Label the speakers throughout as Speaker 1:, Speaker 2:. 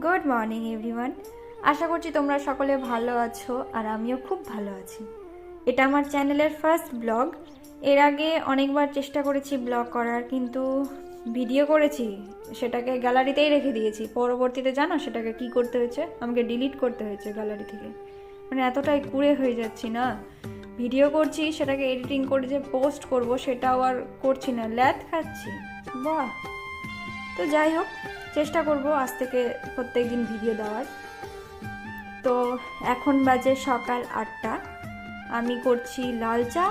Speaker 1: Good morning everyone. আশা করছি তোমরা সকলে ভালো আছো আর আমিও খুব ভালো আছি। এটা আমার চ্যানেলের ফার্স্ট ব্লগ। এর আগে অনেকবার চেষ্টা করেছি ব্লগ করার, কিন্তু ভিডিও করেছি সেটাকে গ্যালারিতেই রেখে দিয়েছি। পরবর্তীতে জানো সেটাকে কি করতে হয়েছে? আমাকে ডিলিট করতে হয়েছে গ্যালারি থেকে। মানে এতটাই কুড়ে হয়ে যাচ্ছি না, ভিডিও করছি সেটাকে এডিটিং করে যে পোস্ট করব সেটাও আর করছি না, ল্যাদ খাচ্ছি। বাহ! তো যাই হোক, চেষ্টা করব আজ থেকে প্রত্যেক দিন ভিডিও দেওয়ার। তো এখন বাজে সকাল 8টা। আমি করছি লাল চা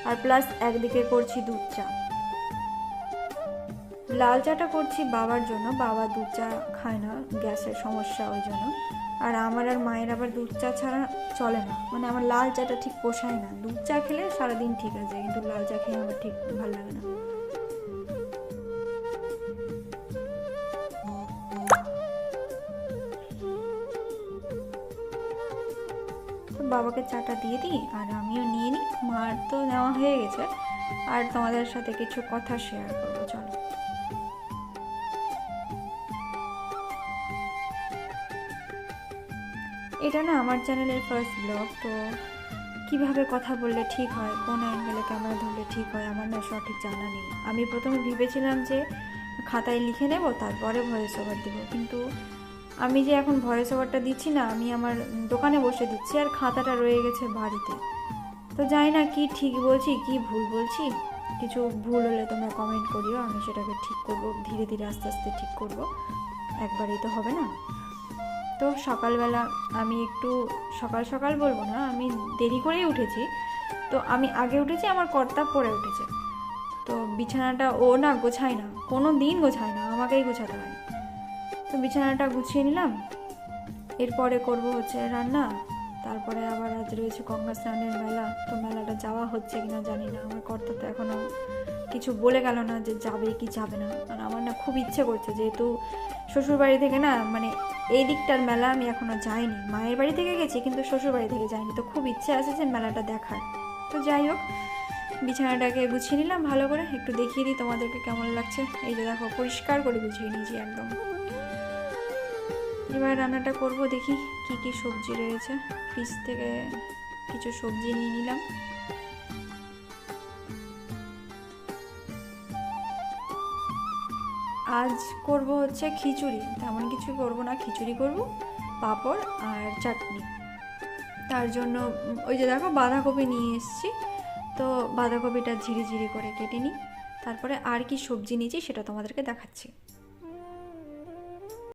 Speaker 1: আর প্লাস একদিকে করছি দুধ চা। লাল চাটা করছি বাবার জন্য, বাবা দুধ চা খায় না, গ্যাসের সমস্যা ওই জন্য। আর আমার আর মায়ের আবার দুধ চা ছাড়া চলে না, মানে আমার লাল চাটা ঠিক পোষায় না। দুধ চা খেলে সারাদিন ঠিক আছে, কিন্তু লাল চা খেয়ে আমার ঠিক ভালো লাগে না। বাবাকে চাটা দিয়ে দিই আর আমিও নিয়ে নিই। মার তো নেওয়া হয়ে গেছে, আর তোমাদের সাথে কিছু কথা শেয়ার করবো, চলো। এটা না আমার চ্যানেলের ফার্স্ট ব্লগ, তো কিভাবে কথা বললে ঠিক হয়, কোন অ্যাঙ্গেলে ক্যামেরা ধরলে ঠিক হয়, আমার না সঠিক জানা নেই। আমি প্রথমে ভেবেছিলাম যে খাতায় লিখে নেব তারপরে ভয়েস ওভার দেবো, কিন্তু আমি যে এখন ভয়েস ওভারটা দিচ্ছি না, আমি আমার দোকানে বসে দিচ্ছি আর খাতাটা রয়ে গেছে বাড়িতে। তো জানি না কি ঠিক বলছি কি ভুল বলছি। কিছু ভুল হলে তোমরা কমেন্ট করিও, আমি সেটাকে ঠিক করব, ধীরে ধীরে আস্তে আস্তে ঠিক করব, একবারেই তো হবে না। তো সকালবেলা আমি একটু সকাল সকাল বলবো না, আমি দেরি করেই উঠেছি। তো আমি আগে উঠেছি, আমার কর্তা পরে উঠেছে। তো বিছানাটা ও না গোছায় না, কোনো দিন গোছায় না, আমাকেই গোছাতে হয়। তো বিছানাটা গুছিয়ে নিলাম। এরপরে করব হচ্ছে রান্না। তারপরে আবার আজ রয়েছে গঙ্গা স্নানের মেলা, তো মেলাটা যাওয়া হচ্ছে কিনা জানি না। আমার কর্তা তো এখনও কিছু বলে গেল না যে যাবে কি যাবে না। আর আমার না খুব ইচ্ছে করছে, যেহেতু শ্বশুরবাড়ি থেকে না, মানে এই দিকটার মেলা আমি এখনও যাইনি। মায়ের বাড়ি থেকে গেছি কিন্তু শ্বশুরবাড়ি থেকে যাইনি, তো খুব ইচ্ছে আছে যে মেলাটা দেখার। তো যাই হোক, বিছানাটাকে গুছিয়ে নিলাম ভালো করে, একটু দেখিয়ে দিই তোমাদেরকে কেমন লাগছে। এই যে দেখো, পরিষ্কার করে গুছিয়ে নিয়েছি একদম। এবার রান্নাটা করব, দেখি কি কি সবজি রয়েছে। ফ্রিজ থেকে কিছু সবজি নিয়ে নিলাম। আজ করব হচ্ছে খিচুড়ি, তেমন কিছু করব না, খিচুড়ি করব, পাঁপড় আর চাটনি। তার জন্য ওই যে দেখো বাঁধাকপি নিয়ে এসেছি, তো বাঁধাকপিটা ঝিরি ঝিরি করে কেটে নিই। তারপরে আর কি সবজি নিয়েছি সেটা তোমাদেরকে দেখাচ্ছি।